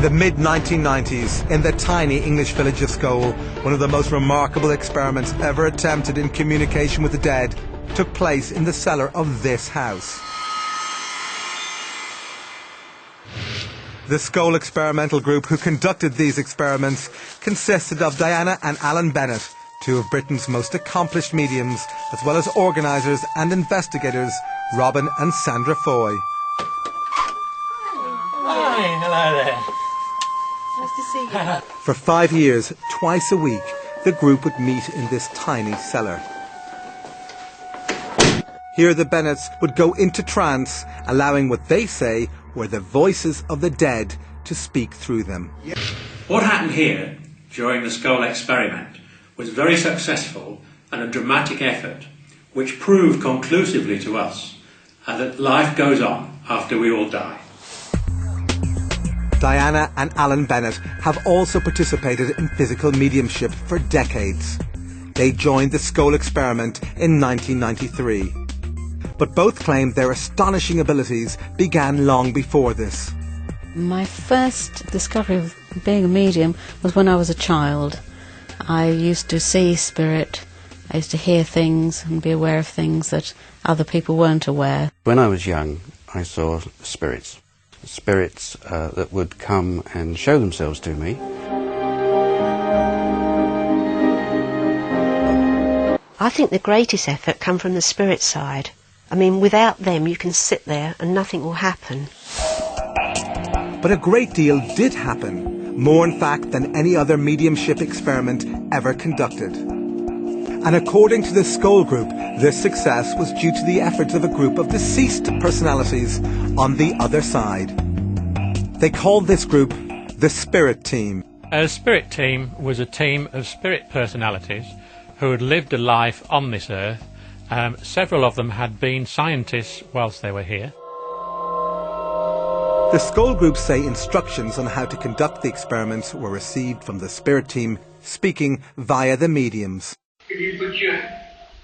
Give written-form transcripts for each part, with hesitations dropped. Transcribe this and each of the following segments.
the mid-1990s, in the tiny English village of Scole, one of the most remarkable experiments ever attempted in communication with the dead took place in the cellar of this house. The Scole experimental group who conducted these experiments consisted of Diana and Alan Bennett, two of Britain's most accomplished mediums, as well as organisers and investigators Robin and Sandra Foy. Hi, hello there. Nice to see you. For 5 years, twice a week, the group would meet in this tiny cellar. Here the Bennetts would go into trance, allowing what they say were the voices of the dead to speak through them. What happened here during the Scole experiment was very successful and a dramatic effort which proved conclusively to us that life goes on after we all die. Diana and Alan Bennett have also participated in physical mediumship for decades. They joined the Scole experiment in 1993. But both claim their astonishing abilities began long before this. My first discovery of being a medium was when I was a child. I used to see spirit, I used to hear things and be aware of things that other people weren't aware. When I was young, I saw spirits. Spirits that would come and show themselves to me. I think the greatest effort come from the spirit side. I mean, without them you can sit there and nothing will happen. But a great deal did happen, more in fact than any other mediumship experiment ever conducted. And according to the Scole group, this success was due to the efforts of a group of deceased personalities on the other side. They called this group the Spirit Team. A Spirit Team was a team of spirit personalities who had lived a life on this earth. Several of them had been scientists whilst they were here. The Scole group say instructions on how to conduct the experiments were received from the Spirit Team, speaking via the mediums. If you put your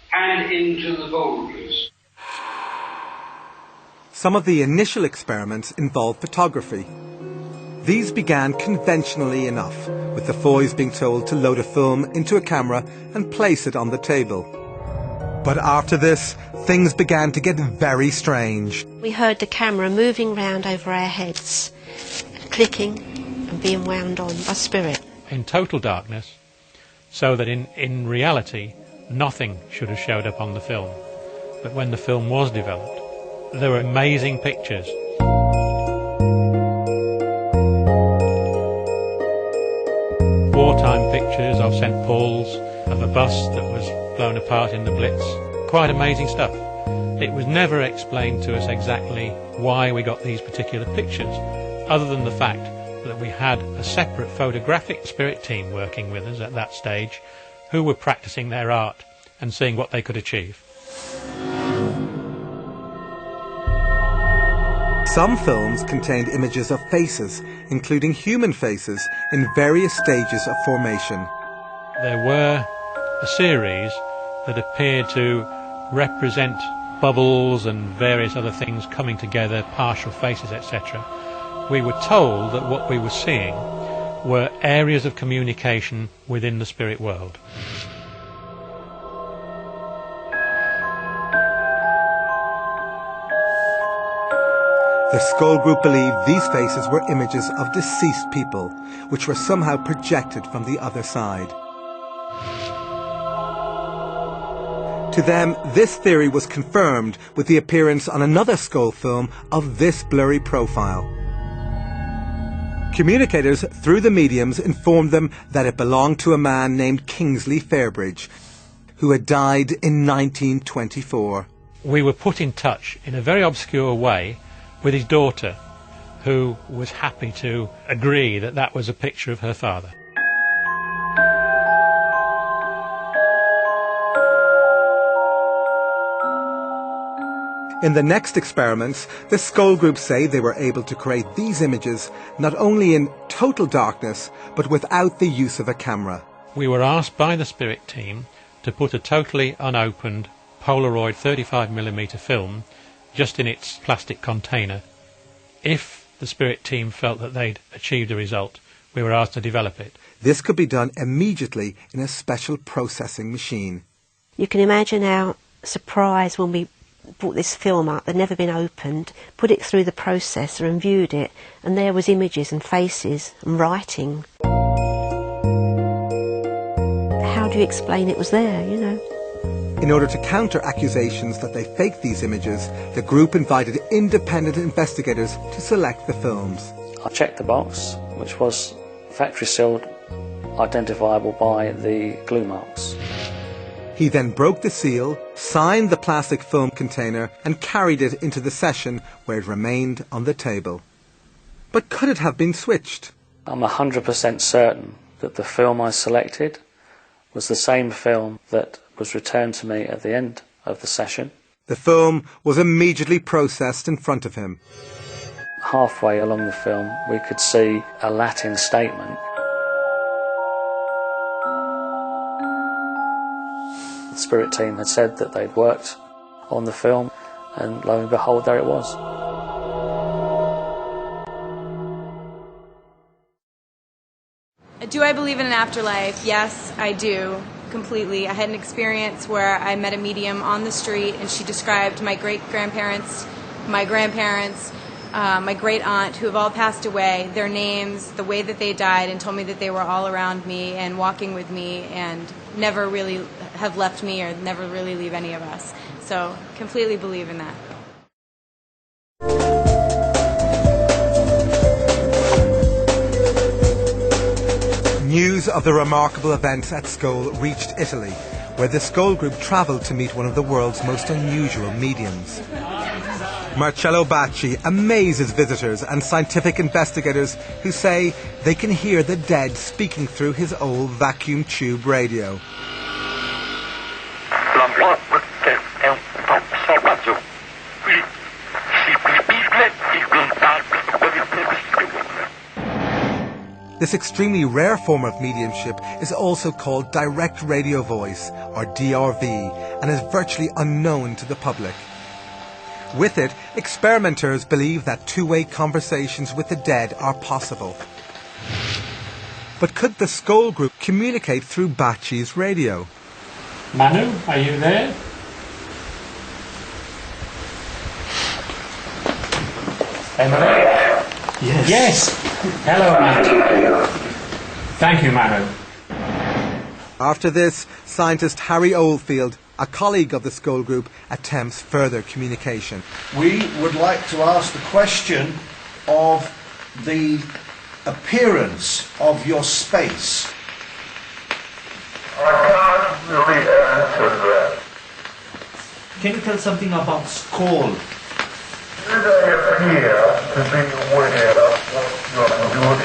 hand into the boulders. Some of the initial experiments involved photography. These began conventionally enough, with the Foys being told to load a film into a camera and place it on the table. But after this, things began to get very strange. We heard the camera moving round over our heads, clicking and being wound on by spirit. In total darkness, so that in reality nothing should have showed up on the film. But when the film was developed, there were amazing pictures. Wartime pictures of St. Paul's, of a bus that was blown apart in the Blitz. Quite amazing stuff. It was never explained to us exactly why we got these particular pictures, other than the fact that we had a separate photographic spirit team working with us at that stage, who were practicing their art and seeing what they could achieve. Some films contained images of faces, including human faces, in various stages of formation. There were a series that appeared to represent bubbles and various other things coming together, partial faces, etc. We were told that what we were seeing were areas of communication within the spirit world. The Scole group believed these faces were images of deceased people, which were somehow projected from the other side. To them, this theory was confirmed with the appearance on another Scole film of this blurry profile. Communicators through the mediums informed them that it belonged to a man named Kingsley Fairbridge, who had died in 1924. We were put in touch in a very obscure way with his daughter, who was happy to agree that that was a picture of her father. In the next experiments, the Scole group say they were able to create these images not only in total darkness, but without the use of a camera. We were asked by the Spirit team to put a totally unopened Polaroid 35mm film just in its plastic container. If the Spirit team felt that they'd achieved a result, we were asked to develop it. This could be done immediately in a special processing machine. You can imagine our surprise when we brought this film up, they'd never been opened, put it through the processor and viewed it, and there was images and faces and writing. How do you explain it was there, you know? In order to counter accusations that they faked these images, the group invited independent investigators to select the films. I checked the box, which was factory sealed, identifiable by the glue marks. He then broke the seal, signed the plastic film container and carried it into the session where it remained on the table. But could it have been switched? I'm 100% certain that the film I selected was the same film that was returned to me at the end of the session. The film was immediately processed in front of him. Halfway along the film, we could see a Latin statement. The Spirit team had said that they'd worked on the film, and lo and behold, there it was. Do I believe in an afterlife? Yes, I do, completely. I had an experience where I met a medium on the street, and she described my great-grandparents, my grandparents, my great-aunt, who have all passed away, their names, the way that they died, and told me that they were all around me and walking with me and never really have left me or never really leave any of us. So, completely believe in that. News of the remarkable events at Scole reached Italy, where the Scole group travelled to meet one of the world's most unusual mediums. Marcello Bacci amazes visitors and scientific investigators who say they can hear the dead speaking through his old vacuum tube radio. This extremely rare form of mediumship is also called direct radio voice, or DRV, and is virtually unknown to the public. With it, experimenters believe that two-way conversations with the dead are possible. But could the Scole group communicate through Bacci's radio? Manu, are you there? Emily? Yes. Yes. Hello, Manu. Thank you, Manu. After this, scientist Harry Oldfield, a colleague of the Scole group, attempts further communication. We would like to ask the question of the appearance of your space. I can't really answer that. Can you tell something about Scole? Did I appear to be aware of what you're doing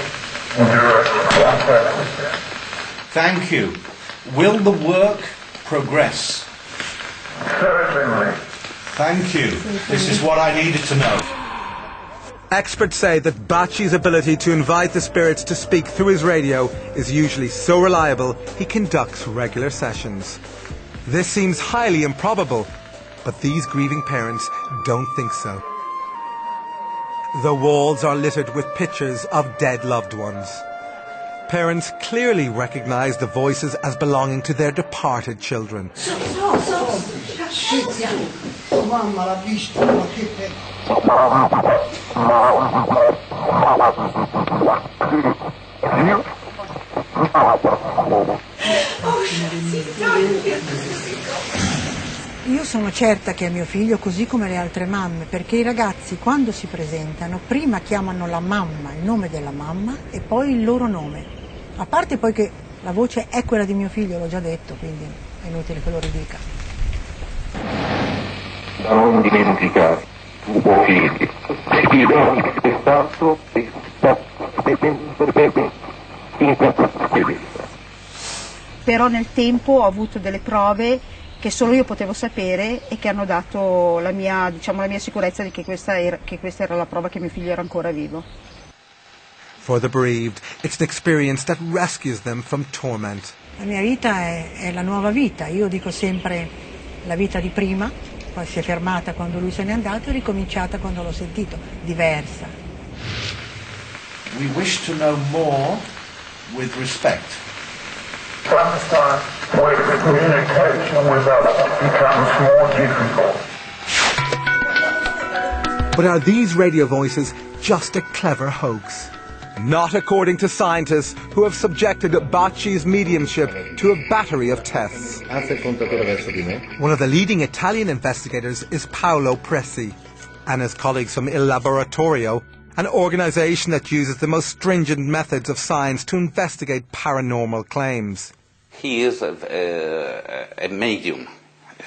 in direct contact with them? Thank you. Will the work progress? Certainly. Thank you. This is what I needed to know. Experts say that Bacci's ability to invite the spirits to speak through his radio is usually so reliable he conducts regular sessions. This seems highly improbable, but these grieving parents don't think so. The walls are littered with pictures of dead loved ones. Parents clearly recognize the voices as belonging to their departed children. Io sono certa che è mio figlio, così come le altre mamme, perché i ragazzi quando si presentano prima chiamano la mamma, il nome della mamma e poi il loro nome. A parte poi che la voce è quella di mio figlio, l'ho già detto, quindi è inutile che lo ridica. Da non dimenticare, tuo figlio, ti do rispettato però nel tempo ho avuto delle prove che solo io potevo sapere e che hanno dato la mia sicurezza di che questa era la prova che mio figlio era ancora vivo. For the bereaved, it's an experience that rescues them from torment. La mia vita è la nuova vita, io dico sempre la vita di prima, poi si è fermata quando lui se n'è andato e ricominciata quando l'ho sentito, diversa. we wish to know more with respect. Sometimes when the communication with us becomes more difficult. But are these radio voices just a clever hoax? Not according to scientists who have subjected Bacci's mediumship to a battery of tests. One of the leading Italian investigators is Paolo Presi, and his colleagues from Il Laboratorio, an organisation that uses the most stringent methods of science to investigate paranormal claims. He is a medium.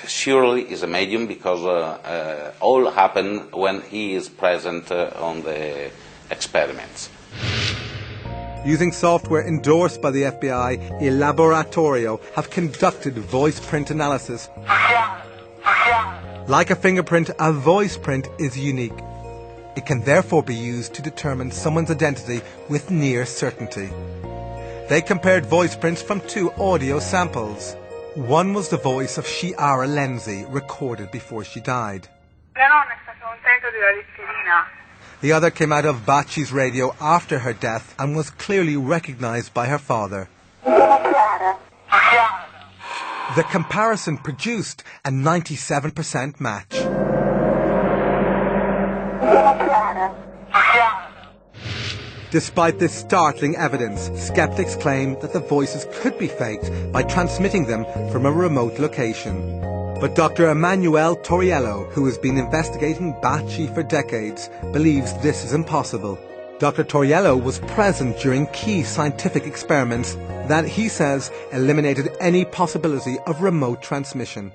Surely is a medium because all happen when he is present on the experiments. Using software endorsed by the FBI, Il Laboratorio have conducted voice print analysis. Like a fingerprint, a voice print is unique. It can therefore be used to determine someone's identity with near certainty. They compared voice prints from 2 audio samples. One was the voice of Chiara Lenzi, recorded before she died. The other came out of Bacci's radio after her death and was clearly recognised by her father. The comparison produced a 97% match. Despite this startling evidence, skeptics claim that the voices could be faked by transmitting them from a remote location. But Dr. Emanuele Toriello, who has been investigating Bacci for decades, believes this is impossible. Dr. Toriello was present during key scientific experiments that, he says, eliminated any possibility of remote transmission.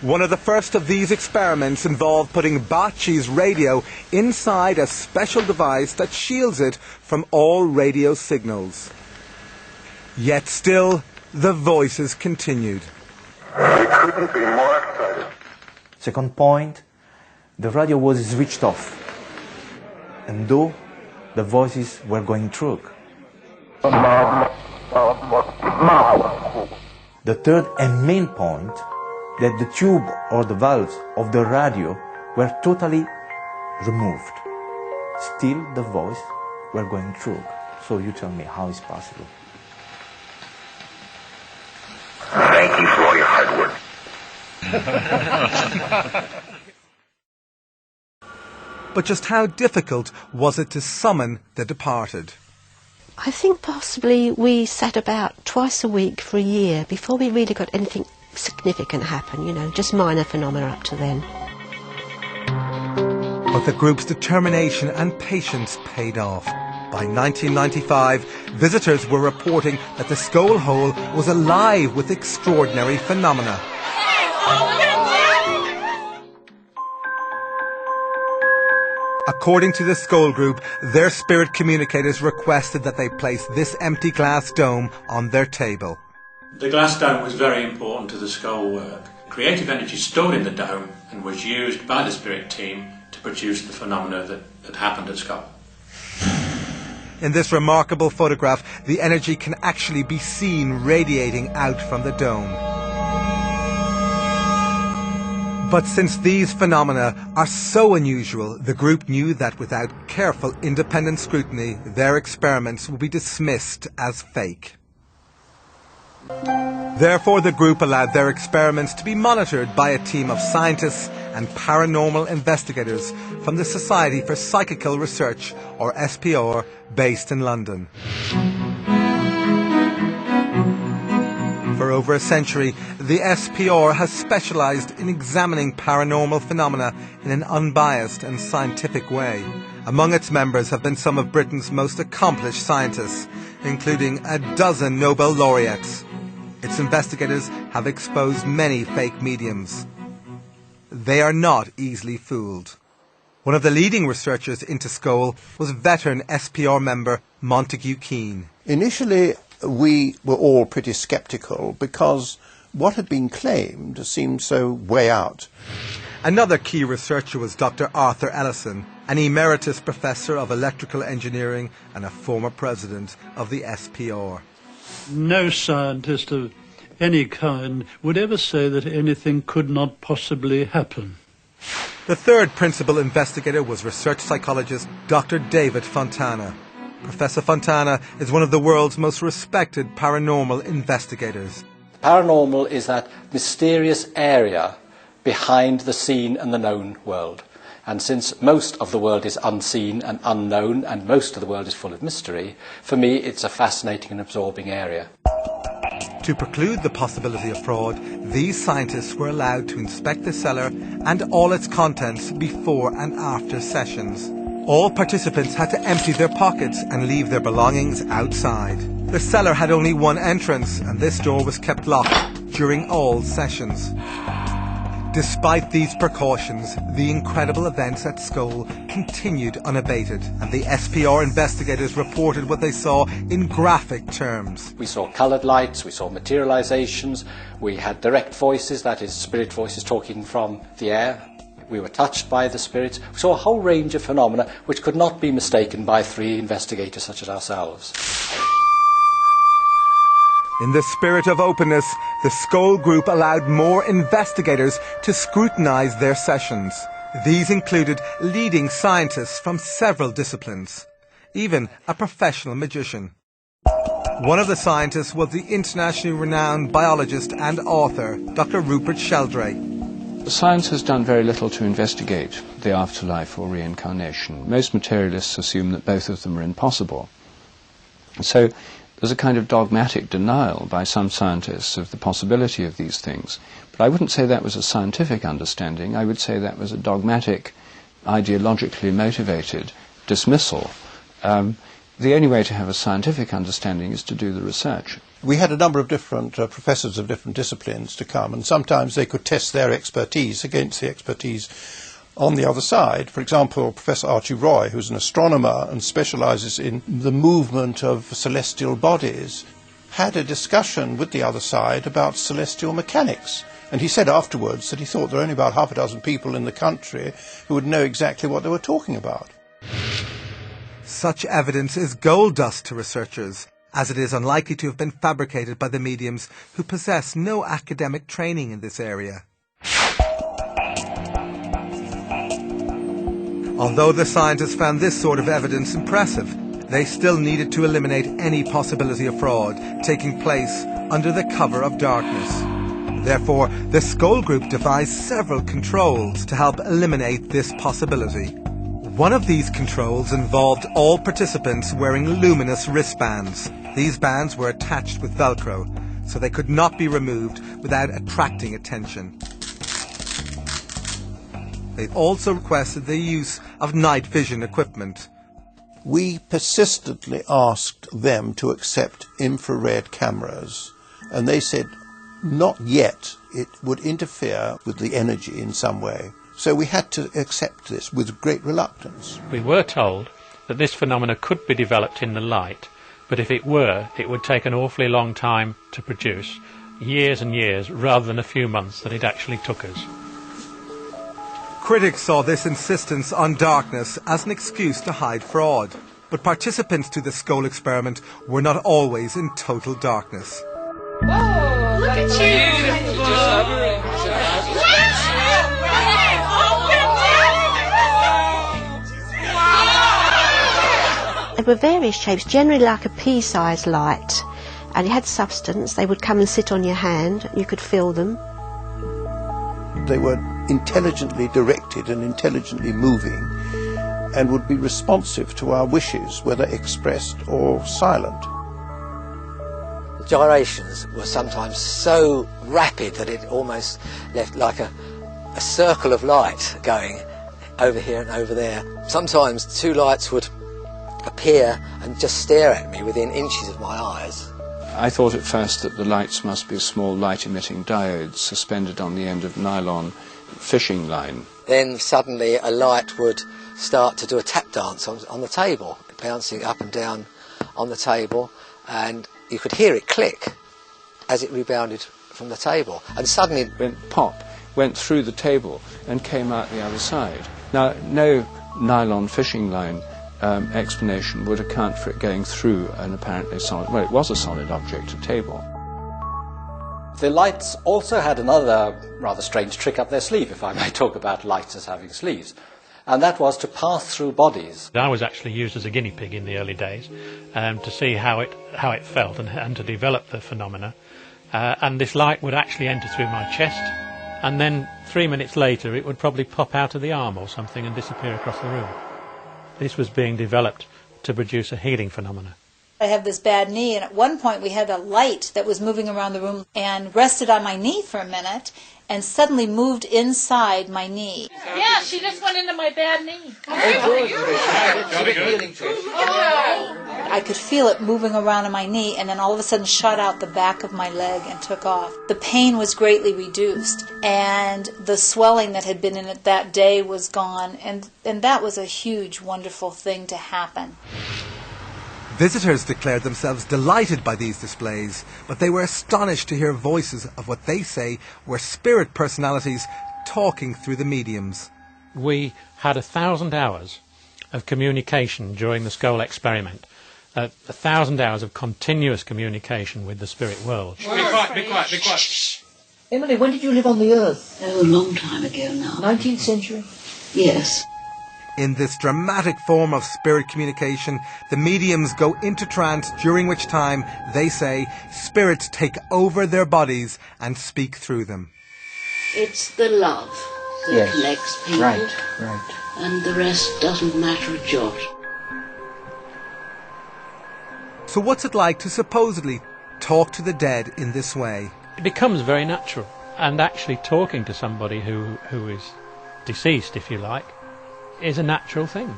One of the first of these experiments involved putting Bacci's radio inside a special device that shields it from all radio signals. Yet still, the voices continued. We couldn't be more excited. Second point, the radio was switched off, and though the voices were going through. The third and main point, that the tube or the valves of the radio were totally removed. Still the voice were going through. So you tell me how it's possible. Thank you for all your hard work. But just how difficult was it to summon the departed? I think possibly we sat about twice a week for a year before we really got anything significant happen, just minor phenomena up to then. But the group's determination and patience paid off. By 1995, visitors were reporting that the Skull Hole was alive with extraordinary phenomena. According to the Skull Group, their spirit communicators requested that they place this empty glass dome on their table. The glass dome was very important to the skull work. Creative energy stored in the dome and was used by the spirit team to produce the phenomena that happened at Skull. In this remarkable photograph, the energy can actually be seen radiating out from the dome. But since these phenomena are so unusual, the group knew that without careful independent scrutiny, their experiments would be dismissed as fake. Therefore, the group allowed their experiments to be monitored by a team of scientists and paranormal investigators from the Society for Psychical Research, or SPR, based in London. For over a century, the SPR has specialised in examining paranormal phenomena in an unbiased and scientific way. Among its members have been some of Britain's most accomplished scientists, including a dozen Nobel laureates. Its investigators have exposed many fake mediums. They are not easily fooled. One of the leading researchers into Skull was veteran SPR member Montague Keane. Initially, we were all pretty sceptical because what had been claimed seemed so way out. Another key researcher was Dr. Arthur Ellison, an emeritus professor of electrical engineering and a former president of the SPR. No scientist of any kind would ever say that anything could not possibly happen. The third principal investigator was research psychologist Dr. David Fontana. Professor Fontana is one of the world's most respected paranormal investigators. Paranormal is that mysterious area behind the seen and the known world. And since most of the world is unseen and unknown, and most of the world is full of mystery, for me it's a fascinating and absorbing area. To preclude the possibility of fraud, these scientists were allowed to inspect the cellar and all its contents before and after sessions. All participants had to empty their pockets and leave their belongings outside. The cellar had only one entrance, and this door was kept locked during all sessions. Despite these precautions, the incredible events at Skull continued unabated, and the SPR investigators reported what they saw in graphic terms. We saw coloured lights, we saw materialisations, we had direct voices, that is, spirit voices talking from the air. We were touched by the spirits. We saw a whole range of phenomena which could not be mistaken by three investigators such as ourselves. In the spirit of openness, the Skull Group allowed more investigators to scrutinise their sessions. These included leading scientists from several disciplines, even a professional magician. One of the scientists was the internationally renowned biologist and author, Dr. Rupert Sheldrake. Science has done very little to investigate the afterlife or reincarnation. Most materialists assume that both of them are impossible. So there's a kind of dogmatic denial by some scientists of the possibility of these things. But I wouldn't say that was a scientific understanding. I would say that was a dogmatic, ideologically motivated dismissal. The only way to have a scientific understanding is to do the research. We had a number of different professors of different disciplines to come, and sometimes they could test their expertise against the expertise on the other side. For example, Professor Archie Roy, who's an astronomer and specialises in the movement of celestial bodies, had a discussion with the other side about celestial mechanics. And he said afterwards that he thought there were only about half a dozen people in the country who would know exactly what they were talking about. Such evidence is gold dust to researchers, as it is unlikely to have been fabricated by the mediums who possess no academic training in this area. Although the scientists found this sort of evidence impressive, they still needed to eliminate any possibility of fraud taking place under the cover of darkness. Therefore, the Skull Group devised several controls to help eliminate this possibility. One of these controls involved all participants wearing luminous wristbands. These bands were attached with Velcro, so they could not be removed without attracting attention. They also requested the use of night vision equipment. We persistently asked them to accept infrared cameras, and they said not yet. It would interfere with the energy in some way. So we had to accept this with great reluctance. We were told that this phenomena could be developed in the light, but if it were, it would take an awfully long time to produce, years and years, rather than a few months that it actually took us. Critics saw this insistence on darkness as an excuse to hide fraud, but participants to the Skull experiment were not always in total darkness. Whoa, look at you! There were various shapes, generally like a pea-sized light, and it had substance. They would come and sit on your hand, you could feel them. They were intelligently directed and intelligently moving, and would be responsive to our wishes, whether expressed or silent. The gyrations were sometimes so rapid that it almost left like a circle of light going over here and over there. Sometimes two lights would appear and just stare at me within inches of my eyes. I thought at first that the lights must be small light-emitting diodes suspended on the end of nylon fishing line. Then suddenly a light would start to do a tap dance on the table, bouncing up and down on the table, and you could hear it click as it rebounded from the table. And suddenly it went pop, went through the table and came out the other side. Now, no nylon fishing line explanation would account for it going through an apparently solid, well, it was a solid object, a table. The lights also had another rather strange trick up their sleeve, if I may talk about lights as having sleeves, and that was to pass through bodies. I was actually used as a guinea pig in the early days to see how it felt and to develop the phenomena. And this light would actually enter through my chest, and then 3 minutes later it would probably pop out of the arm or something and disappear across the room. This was being developed to produce a healing phenomena. I have this bad knee, and at one point we had a light that was moving around the room and rested on my knee for a minute and suddenly moved inside my knee. Yeah, she just went into my bad knee. I could feel it moving around on my knee and then all of a sudden shot out the back of my leg and took off. The pain was greatly reduced and the swelling that had been in it that day was gone, and that was a huge, wonderful thing to happen. Visitors declared themselves delighted by these displays, but they were astonished to hear voices of what they say were spirit personalities talking through the mediums. We had 1,000 hours of communication during the Skoll experiment. 1,000 hours of continuous communication with the spirit world. Be quiet, be quiet, be quiet. Emily, when did you live on the Earth? Oh, a long time ago now. 19th century? Yes. In this dramatic form of spirit communication, the mediums go into trance, during which time, they say, spirits take over their bodies and speak through them. It's the love that connects people. Right. And the rest doesn't matter a jot. So what's it like to supposedly talk to the dead in this way? It becomes very natural, and actually talking to somebody who is deceased, if you like, is a natural thing,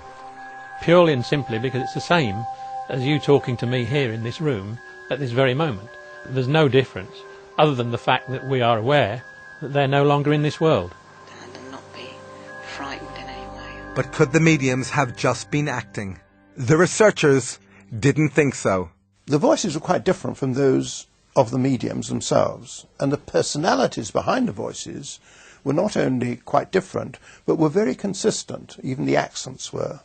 purely and simply because it's the same as you talking to me here in this room at this very moment. There's no difference other than the fact that we are aware that they're no longer in this world. And not be frightened in any way. But could the mediums have just been acting? The researchers didn't think so. The voices were quite different from those of the mediums themselves, and the personalities behind the voices were not only quite different, but were very consistent. Even the accents were.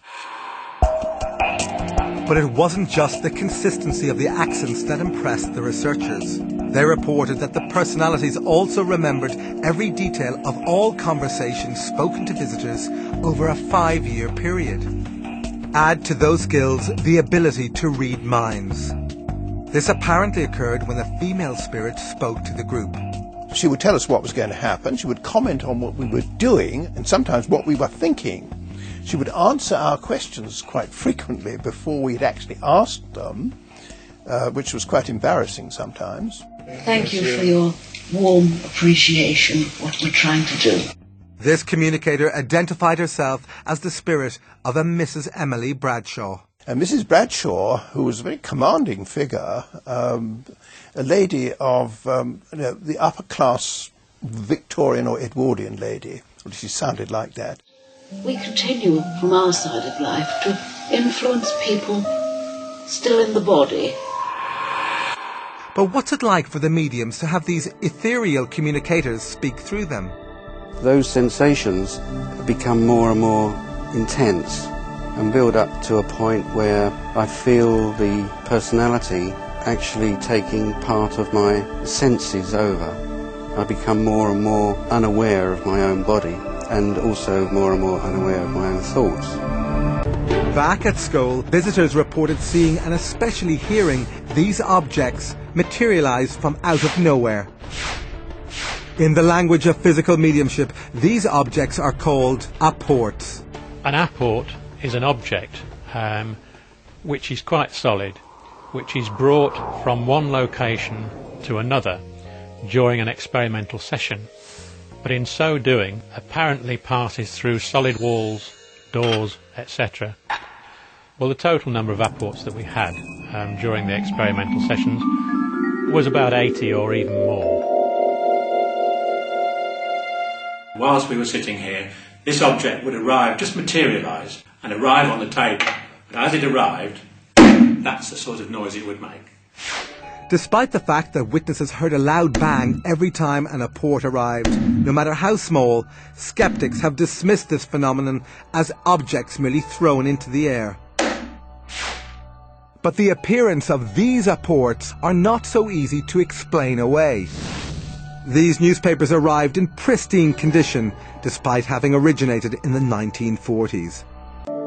But it wasn't just the consistency of the accents that impressed the researchers. They reported that the personalities also remembered every detail of all conversations spoken to visitors over a 5-year period. Add to those skills the ability to read minds. This apparently occurred when a female spirit spoke to the group. She would tell us what was going to happen. She would comment on what we were doing and sometimes what we were thinking. She would answer our questions quite frequently before we had actually asked them, which was quite embarrassing sometimes. Thank you for your warm appreciation of what we're trying to do. This communicator identified herself as the spirit of a Mrs. Emily Bradshaw. And Mrs. Bradshaw, who was a very commanding figure, a lady of the upper class Victorian or Edwardian lady, or she sounded like that. We continue from our side of life to influence people still in the body. But what's it like for the mediums to have these ethereal communicators speak through them? Those sensations become more and more intense and build up to a point where I feel the personality actually taking part of my senses over. I become more and more unaware of my own body and also more and more unaware of my own thoughts. Back at Skoll, visitors reported seeing and especially hearing these objects materialize from out of nowhere. In the language of physical mediumship, these objects are called apports. An apport is an object which is quite solid, which is brought from one location to another during an experimental session, but in so doing apparently passes through solid walls, doors, etc. Well, the total number of apports that we had during the experimental sessions was about 80 or even more. Whilst we were sitting here, this object would arrive, just materialise, and arrive on the table. But as it arrived, that's the sort of noise it would make. Despite the fact that witnesses heard a loud bang every time an apport arrived, no matter how small, skeptics have dismissed this phenomenon as objects merely thrown into the air. But the appearance of these apports are not so easy to explain away. These newspapers arrived in pristine condition, despite having originated in the 1940s.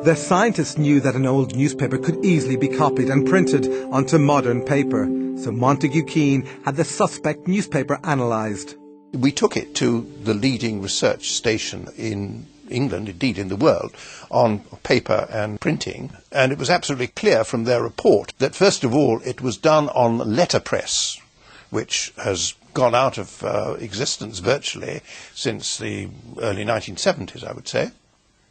The scientists knew that an old newspaper could easily be copied and printed onto modern paper, so Montague Keen had the suspect newspaper analysed. We took it to the leading research station in England, indeed in the world, on paper and printing, and it was absolutely clear from their report that first of all it was done on letterpress, which has gone out of existence virtually since the early 1970s, I would say.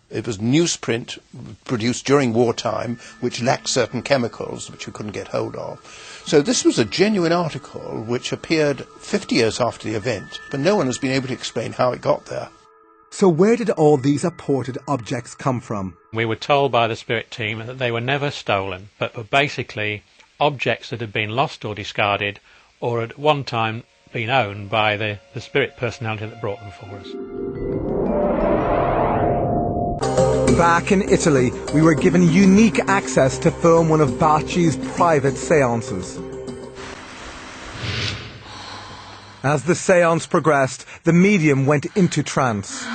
It was newsprint produced during wartime, which lacked certain chemicals which you couldn't get hold of. So this was a genuine article which appeared 50 years after the event, but no one has been able to explain how it got there. So where did all these apported objects come from? We were told by the spirit team that they were never stolen, but were basically objects that had been lost or discarded, or at one time been owned by the spirit personality that brought them for us. Back in Italy, we were given unique access to film one of Bacci's private seances. As the seance progressed, the medium went into trance.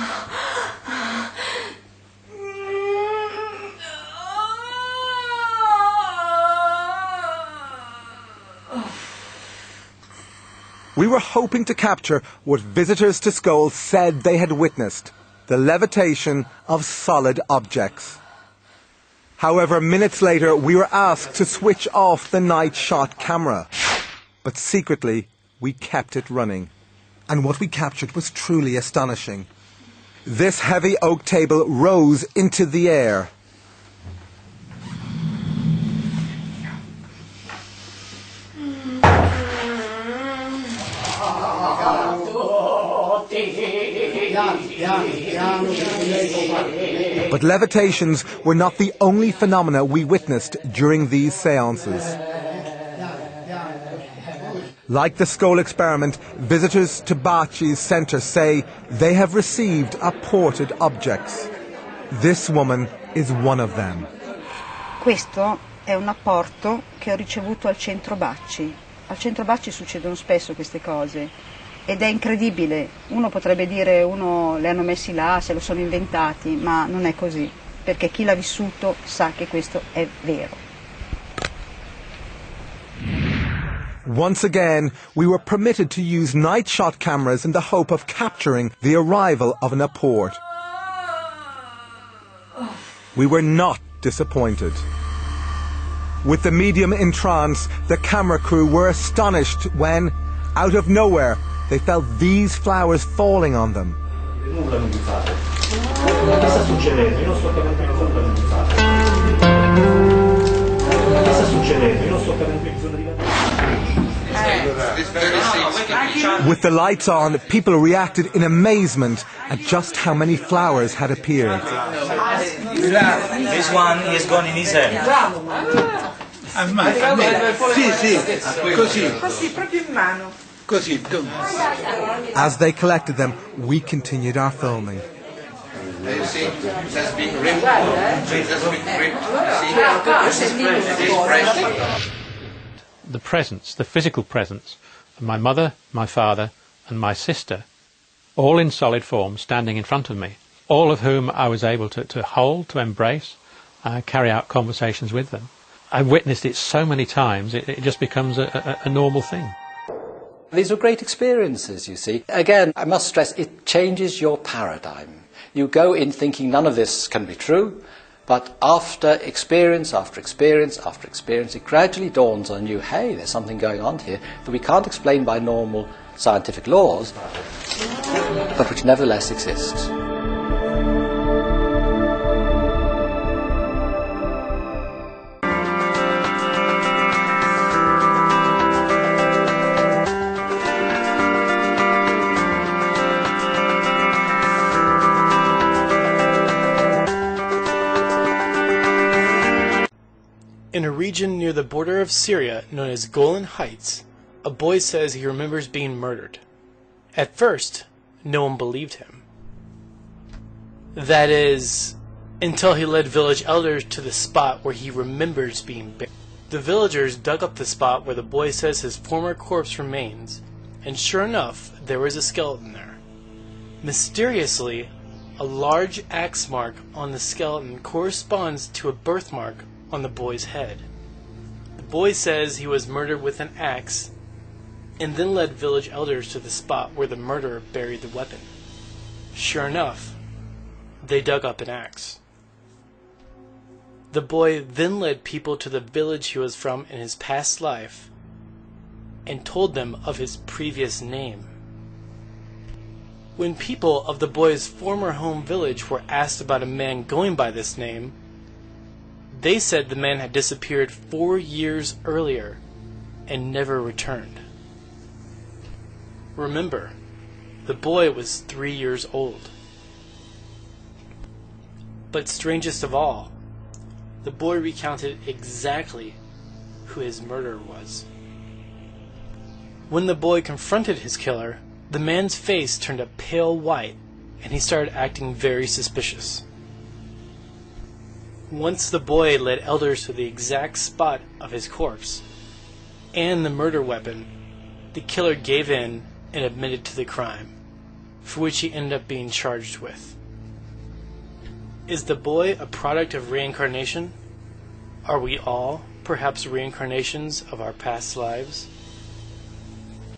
We were hoping to capture what visitors to Skull said they had witnessed, the levitation of solid objects. However, minutes later, we were asked to switch off the night shot camera. But secretly, we kept it running. And what we captured was truly astonishing. This heavy oak table rose into the air. But levitations were not the only phenomena we witnessed during these seances. Like the Skull experiment, visitors to Bacci's centre say they have received apported objects. This woman is one of them. Questo è un apporto che ho ricevuto al centro Bacci. Al centro Bacci succedono spesso queste cose. Ed è incredibile, uno potrebbe dire uno li hanno messi là, se lo sono inventati, ma non è così, perché chi l'ha vissuto sa che questo è vero. Once again, we were permitted to use night shot cameras in the hope of capturing the arrival of an apport. We were not disappointed. With the medium in trance, the camera crew were astonished when, out of nowhere, they felt these flowers falling on them. With the lights on, people reacted in amazement at just how many flowers had appeared. This one is gone in his hand. Così, proprio in mano. As they collected them, we continued our filming. The presence, the physical presence of my mother, my father and my sister, all in solid form, standing in front of me, all of whom I was able to hold, to embrace, carry out conversations with them. I've witnessed it so many times, it just becomes a normal thing. These are great experiences, you see. Again, I must stress, it changes your paradigm. You go in thinking none of this can be true, but after experience, after experience, after experience, it gradually dawns on you, hey, there's something going on here that we can't explain by normal scientific laws, but which nevertheless exists. In a region near the border of Syria known as Golan Heights, a boy says he remembers being murdered. At first, no one believed him. That is, until he led village elders to the spot where he remembers being buried. The villagers dug up the spot where the boy says his former corpse remains, and sure enough, there was a skeleton there. Mysteriously, a large axe mark on the skeleton corresponds to a birthmark on the boy's head. The boy says he was murdered with an axe and then led village elders to the spot where the murderer buried the weapon. Sure enough, they dug up an axe. The boy then led people to the village he was from in his past life and told them of his previous name. When people of the boy's former home village were asked about a man going by this name, they said the man had disappeared 4 years earlier and never returned. Remember, the boy was 3 years old. But strangest of all, the boy recounted exactly who his murderer was. When the boy confronted his killer, the man's face turned a pale white and he started acting very suspicious. Once the boy led elders to the exact spot of his corpse and the murder weapon, the killer gave in and admitted to the crime, for which he ended up being charged with. Is the boy a product of reincarnation? Are we all perhaps reincarnations of our past lives?